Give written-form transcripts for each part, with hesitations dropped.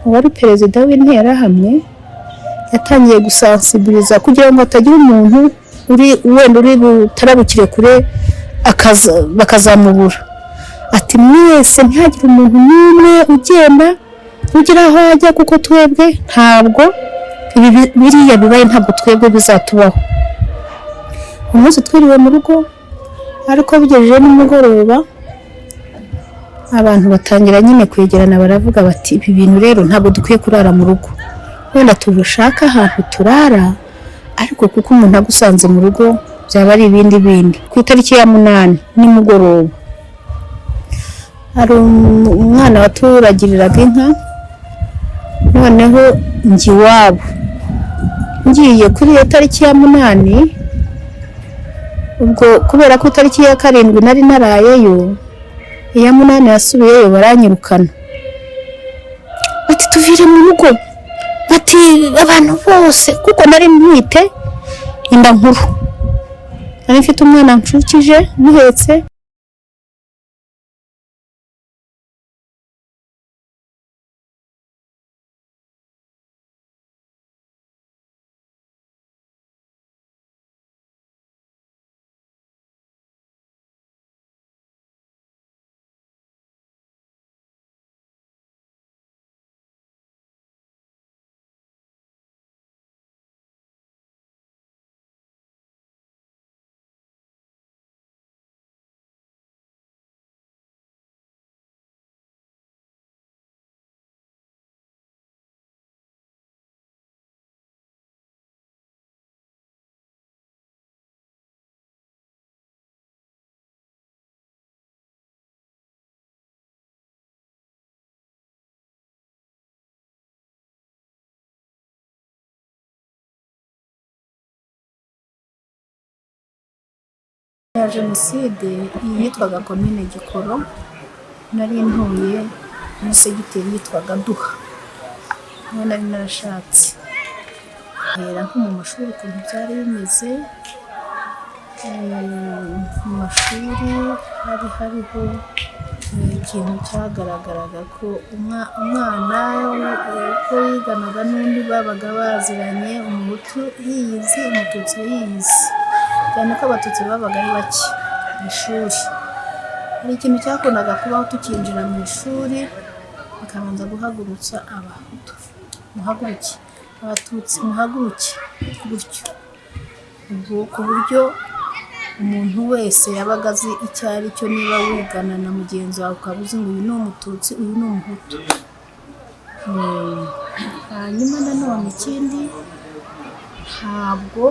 uwari perezida w'interahamwe yatangiye gusansibiliza kugira ngo hatagira umuntu wenda uri butarabukire kure bakazamubura. Ati mwese ntihagire umuntu n'umwe ugenda ugira aho ajya, kuko twebwe ntabwo biriya bibaye, ntabwo twebwe bizatubaho. Umunsi twiriwe mu rugo, ariko bigejeje nimugoroba abantu batangira nyine kwegerana, baravuga bati ibi bintu rero ntabwo dukwiye kurara mu rugo, wenda tubushaka ahantu turara, ariko kuko umuntu agusanze mu rugo byaba ari ibindi. Ku itariki ya 8 nimugoroba hari umwana waturagiriraga inka, noneho njye iwabo ngiye kuri iyo tariki ya 8, ubwo kubera ko itariki ya 7 nari narayeyo, iya 8 yasubiyeyo baranyirukana, bati tuvire mu rugo, bati abantu bose, kuko nari ntwite inda nkuru, nari mfite umwana nshukije muhetse. Ya jenoside yitwaga komine Gikoro, nari ntuye muri segiteri yitwaga Duha, niho nari narashatse. Hera nko mu mashuri ukuntu byari bimeze, mu mashuri hari hariho ikintu cyagaragaraga ko umwana ko yiganaga n'undi babaga baziranye, umuhutu yiyizi umututsi yiyizi, cyane ko abatutsi babaga ari bake mu ishuri. Hari ikintu cyakundaga kubaho tukinjira mu ishuri, bakabanza guhagurutsa abahutu, muhaguruke, abatutsi muhaguruke, gutyo. Ubwo ku buryo umuntu wese yabaga azi icyo ari cyo, niba wigana na mugenzi wawe ukaba uzi ngo uyu ni umututsi, uyu ni umuhutu. Hanyuma nanone ikindi, ntabwo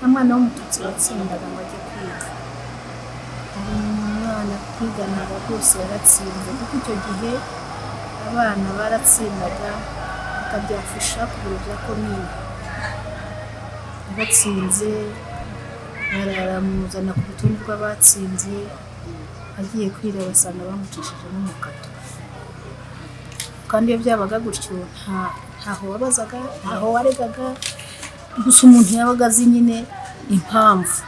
umwana w'umututsi watsindaga ngo ajye kwiga. Hari umwana twiganaga rwose yaratsinze, kuko icyo gihe abana baratsindaga bakabyafisha ku biro bya komine. Batsinze baramuzana ku rutonde rw'abatsinze, agiye kwira basanga bamucishije n'umukato. Kandi iyo byabaga gutyo ntaho wabazaga, ntaho waregaga, gusa umuntu yabaga azi nyine impamvu.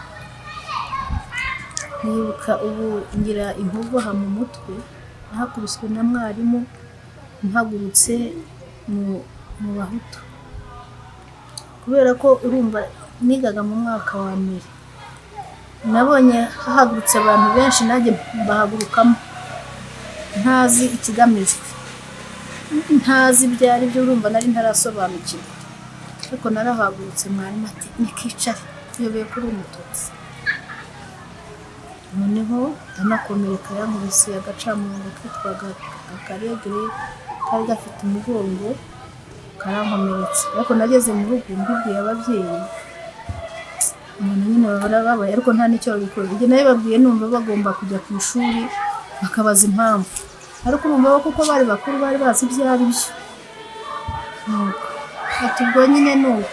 Nibuka ubu ngira inkovu aha mu mutwe, nahakubiswe na mwarimu mpagurutse mu bahutu, kubera ko urumva nigaga mu mwaka wa 2, nabonye hahagurutse abantu benshi, nanjye bahagurukamo ntazi ikigamijwe, ntazi ibyari byo, urumva nari ntarasobanukirwa. Ariko narahagurutse, mwarimu ati nikicare, tuyobeye kuri umututsi. Noneho ndanakomereka, yankubise agacamurongo kitwaga akaregere, kari gafite umugongo, karankomeretsa. Ariko nageze mu rugo mbibwiye ababyeyi, umuntu nyine babaye, ariko nta n'icyo babikora. Njye nayo babwiye numva bagomba kujya ku ishuri bakabaza impamvu, ariko urumva kuko bari bakuru bari bazi ibyo ari byo. Ati ubwo nyine nuko